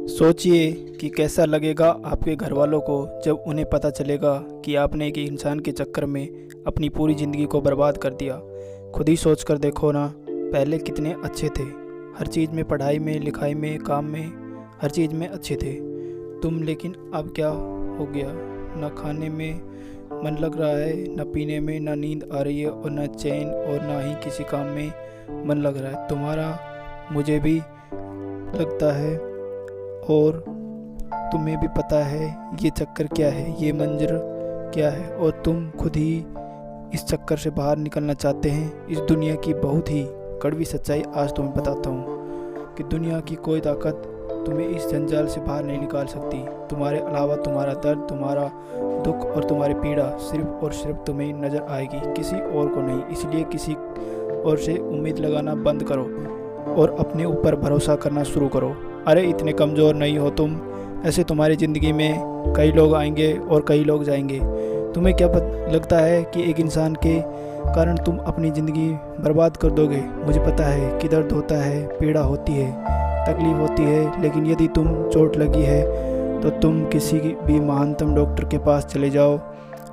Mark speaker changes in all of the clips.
Speaker 1: सोचिए कि कैसा लगेगा आपके घर वालों को जब उन्हें पता चलेगा कि आपने एक इंसान के चक्कर में अपनी पूरी ज़िंदगी को बर्बाद कर दिया। खुद ही सोच कर देखो ना, पहले कितने अच्छे थे, हर चीज़ में, पढ़ाई में, लिखाई में, काम में, हर चीज़ में अच्छे थे तुम। लेकिन अब क्या हो गया? ना खाने में मन लग रहा है, ना पीने में, ना नींद आ रही है और ना चैन, और ना ही किसी काम में मन लग रहा है तुम्हारा। मुझे भी लगता है और तुम्हें भी पता है ये चक्कर क्या है, ये मंजर क्या है, और तुम खुद ही इस चक्कर से बाहर निकलना चाहते हैं। इस दुनिया की बहुत ही कड़वी सच्चाई आज तुम्हें बताता हूँ कि दुनिया की कोई ताकत तुम्हें इस जंजाल से बाहर नहीं निकाल सकती। तुम्हारे अलावा तुम्हारा दर्द, तुम्हारा दुख और तुम्हारी पीड़ा सिर्फ और सिर्फ तुम्हें नज़र आएगी, किसी और को नहीं। इसलिए किसी और से उम्मीद लगाना बंद करो और अपने ऊपर भरोसा करना शुरू करो। अरे इतने कमज़ोर नहीं हो तुम। ऐसे तुम्हारी ज़िंदगी में कई लोग आएंगे और कई लोग जाएंगे। तुम्हें क्या लगता है कि एक इंसान के कारण तुम अपनी ज़िंदगी बर्बाद कर दोगे? मुझे पता है कि दर्द होता है, पीड़ा होती है, तकलीफ़ होती है, लेकिन यदि तुम चोट लगी है तो तुम किसी भी महानतम डॉक्टर के पास चले जाओ।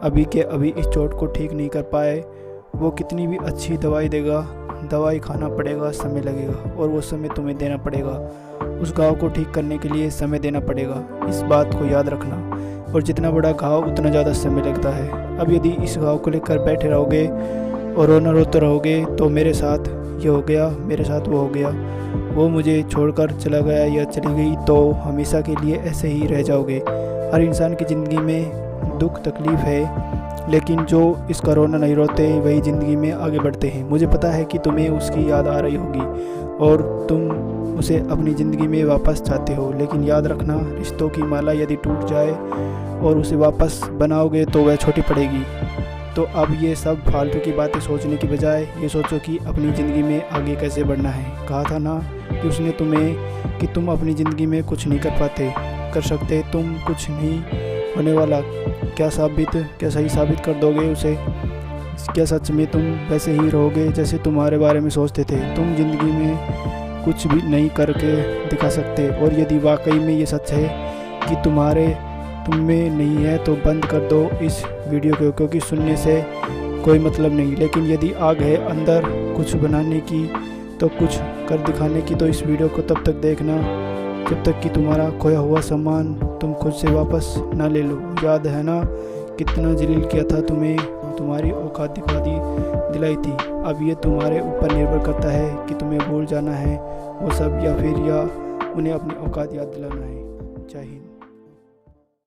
Speaker 1: अभी के अभी इस चोट को ठीक नहीं कर पाए, वो कितनी भी अच्छी दवाई देगा, दवाई खाना पड़ेगा, समय लगेगा और वो समय तुम्हें देना पड़ेगा। उस घाव को ठीक करने के लिए समय देना पड़ेगा, इस बात को याद रखना। और जितना बड़ा घाव उतना ज़्यादा समय लगता है। अब यदि इस घाव को लेकर बैठे रहोगे और रोना रोते रहोगे तो मेरे साथ ये हो गया, मेरे साथ वो हो गया, वो मुझे छोड़कर चला गया या चली गई, तो हमेशा के लिए ऐसे ही रह जाओगे। हर इंसान की ज़िंदगी में दुख तकलीफ़ है, लेकिन जो इसका रोना नहीं रोते वही ज़िंदगी में आगे बढ़ते हैं। मुझे पता है कि तुम्हें उसकी याद आ रही होगी और तुम उसे अपनी ज़िंदगी में वापस चाहते हो, लेकिन याद रखना, रिश्तों की माला यदि टूट जाए और उसे वापस बनाओगे तो वह छोटी पड़ेगी। तो अब ये सब फालतू की बातें सोचने की बजाय ये सोचो कि अपनी ज़िंदगी में आगे कैसे बढ़ना है। कहा था ना कि उसने तुम्हें कि तुम अपनी ज़िंदगी में कुछ नहीं कर सकते, तुम कुछ नहीं होने वाला। क्या सही साबित कर दोगे उसे? क्या सच में तुम वैसे ही रहोगे जैसे तुम्हारे बारे में सोचते थे? तुम ज़िंदगी में कुछ भी नहीं करके दिखा सकते। और यदि वाकई में ये सच है कि तुम में नहीं है तो बंद कर दो इस वीडियो को, क्योंकि सुनने से कोई मतलब नहीं। लेकिन यदि आग है अंदर कुछ बनाने की, तो कुछ कर दिखाने की, तो इस वीडियो को तब तक देखना जब तक कि तुम्हारा खोया हुआ सामान तुम खुद से वापस ना ले लो। याद है ना कितना जलील किया था तुम्हें, तुम्हारी औकात दिलाई थी। अब ये तुम्हारे ऊपर निर्भर करता है कि तुम्हें भूल जाना है वो सब, या फिर उन्हें अपनी औकात याद दिलाना है। जय हिंद।